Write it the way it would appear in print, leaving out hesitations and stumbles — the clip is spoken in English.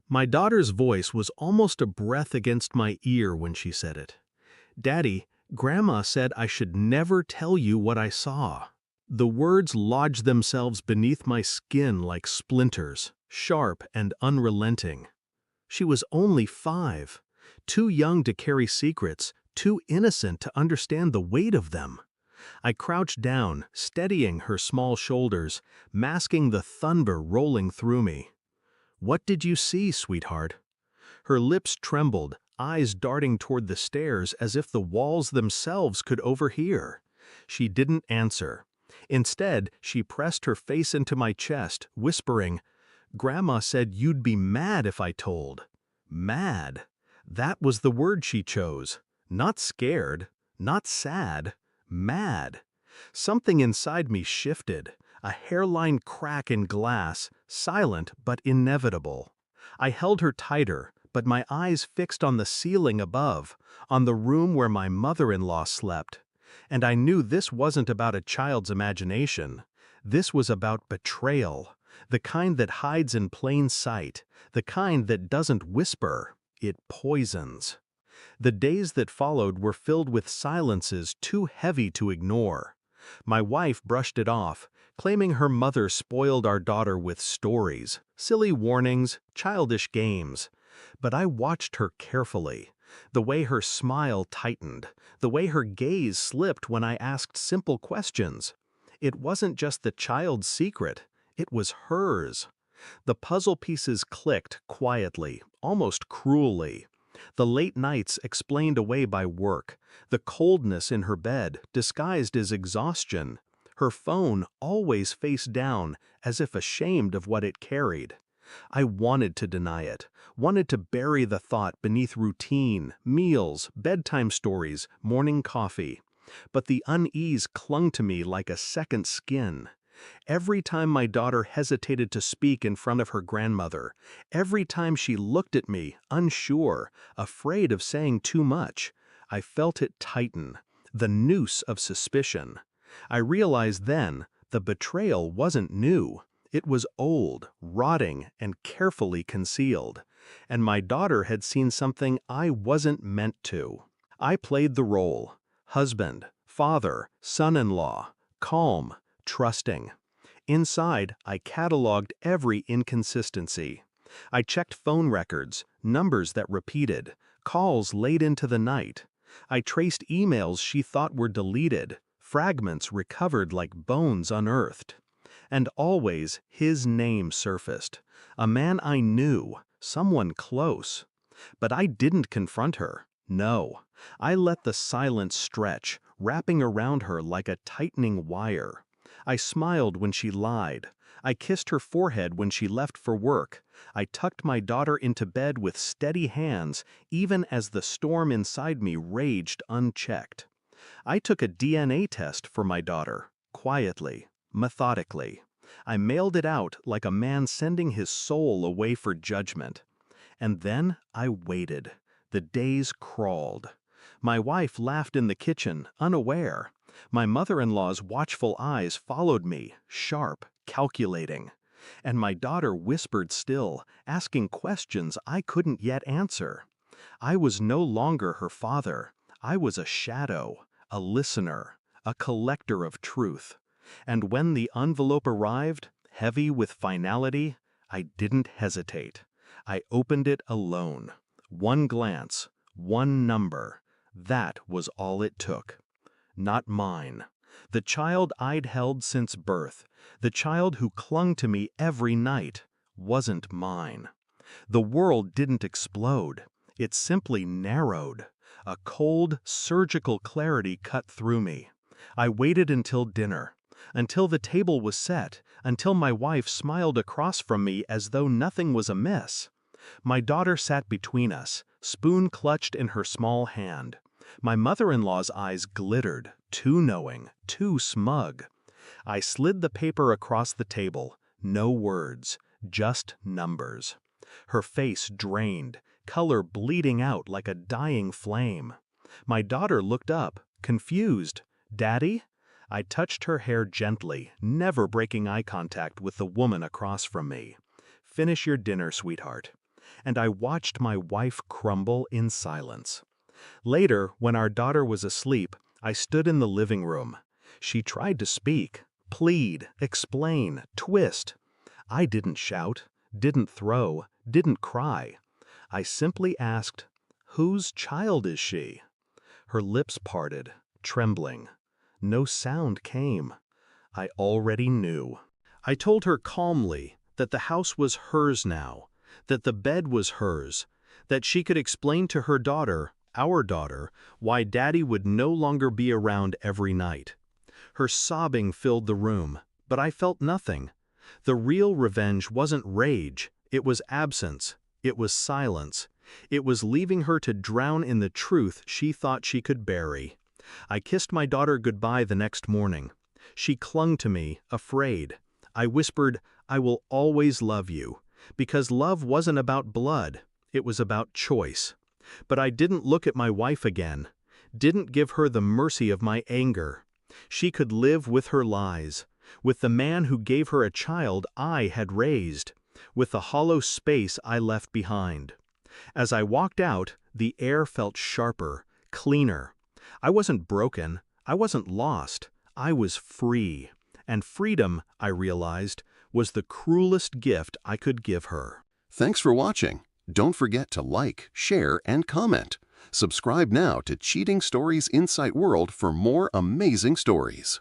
My daughter's voice was almost a breath against my ear when she said it. "Daddy, Grandma said I should never tell you what I saw." The words lodged themselves beneath my skin like splinters, sharp and unrelenting. She was only 5, too young to carry secrets, too innocent to understand the weight of them. I crouched down, steadying her small shoulders, masking the thunder rolling through me. "What did you see, sweetheart?" Her lips trembled, eyes darting toward the stairs as if the walls themselves could overhear. She didn't answer. Instead, she pressed her face into my chest, whispering, "Grandma said you'd be mad if I told." Mad. That was the word she chose. Not scared, not sad, mad. Something inside me shifted, a hairline crack in glass, silent but inevitable. I held her tighter, but my eyes fixed on the ceiling above, on the room where my mother-in-law slept. And I knew this wasn't about a child's imagination. This was about betrayal, the kind that hides in plain sight, the kind that doesn't whisper, it poisons. The days that followed were filled with silences too heavy to ignore. My wife brushed it off, claiming her mother spoiled our daughter with stories, silly warnings, childish games. But I watched her carefully. The way her smile tightened, the way her gaze slipped when I asked simple questions. It wasn't just the child's secret, it was hers. The puzzle pieces clicked quietly, almost cruelly. The late nights explained away by work, the coldness in her bed disguised as exhaustion, her phone always face down as if ashamed of what it carried. I wanted to deny it, wanted to bury the thought beneath routine, meals, bedtime stories, morning coffee. But the unease clung to me like a second skin. Every time my daughter hesitated to speak in front of her grandmother, every time she looked at me, unsure, afraid of saying too much, I felt it tighten, the noose of suspicion. I realized then the betrayal wasn't new. It was old, rotting, and carefully concealed. And my daughter had seen something I wasn't meant to. I played the role: husband, father, son-in-law, calm, trusting. Inside, I cataloged every inconsistency. I checked phone records, numbers that repeated, calls late into the night. I traced emails she thought were deleted, fragments recovered like bones unearthed. And always his name surfaced, a man I knew, someone close. But I didn't confront her. No, I let the silence stretch, wrapping around her like a tightening wire. I smiled when she lied. I kissed her forehead when she left for work. I tucked my daughter into bed with steady hands, even as the storm inside me raged unchecked. I took a DNA test for my daughter, quietly, methodically. I mailed it out like a man sending his soul away for judgment. And then I waited. The days crawled. My wife laughed in the kitchen, unaware. My mother-in-law's watchful eyes followed me, sharp, calculating. And my daughter whispered still, asking questions I couldn't yet answer. I was no longer her father. I was a shadow, a listener, a collector of truth. And when the envelope arrived, heavy with finality, I didn't hesitate. I opened it alone. One glance, one number. That was all it took. Not mine. The child I'd held since birth, the child who clung to me every night, wasn't mine. The world didn't explode. It simply narrowed. A cold, surgical clarity cut through me. I waited until dinner, until the table was set, until my wife smiled across from me as though nothing was amiss. My daughter sat between us, spoon clutched in her small hand. My mother-in-law's eyes glittered, too knowing, too smug. I slid the paper across the table, no words, just numbers. Her face drained, color bleeding out like a dying flame. My daughter looked up, confused. "Daddy?" I touched her hair gently, never breaking eye contact with the woman across from me. "Finish your dinner, sweetheart." and I watched my wife crumble in silence. Later, when our daughter was asleep, I stood in the living room. She tried to speak, plead, explain, twist. I didn't shout, didn't throw, didn't cry. I simply asked, "Whose child is she?" Her lips parted, trembling. No sound came. I already knew. I told her calmly that the house was hers now, that the bed was hers, that she could explain to her daughter, our daughter, why Daddy would no longer be around every night. Her sobbing filled the room, but I felt nothing. The real revenge wasn't rage, it was absence, it was silence. It was leaving her to drown in the truth she thought she could bury. I kissed my daughter goodbye the next morning. She clung to me, afraid. I whispered, "I will always love you," because love wasn't about blood, it was about choice. But I didn't look at my wife again, didn't give her the mercy of my anger. She could live with her lies, with the man who gave her a child I had raised, with the hollow space I left behind. As I walked out, the air felt sharper, cleaner. I wasn't broken, I wasn't lost, I was free. And freedom, I realized, was the cruelest gift I could give her. Thanks for watching. Don't forget to like, share, and comment. Subscribe now to Cheating Stories Insight World for more amazing stories.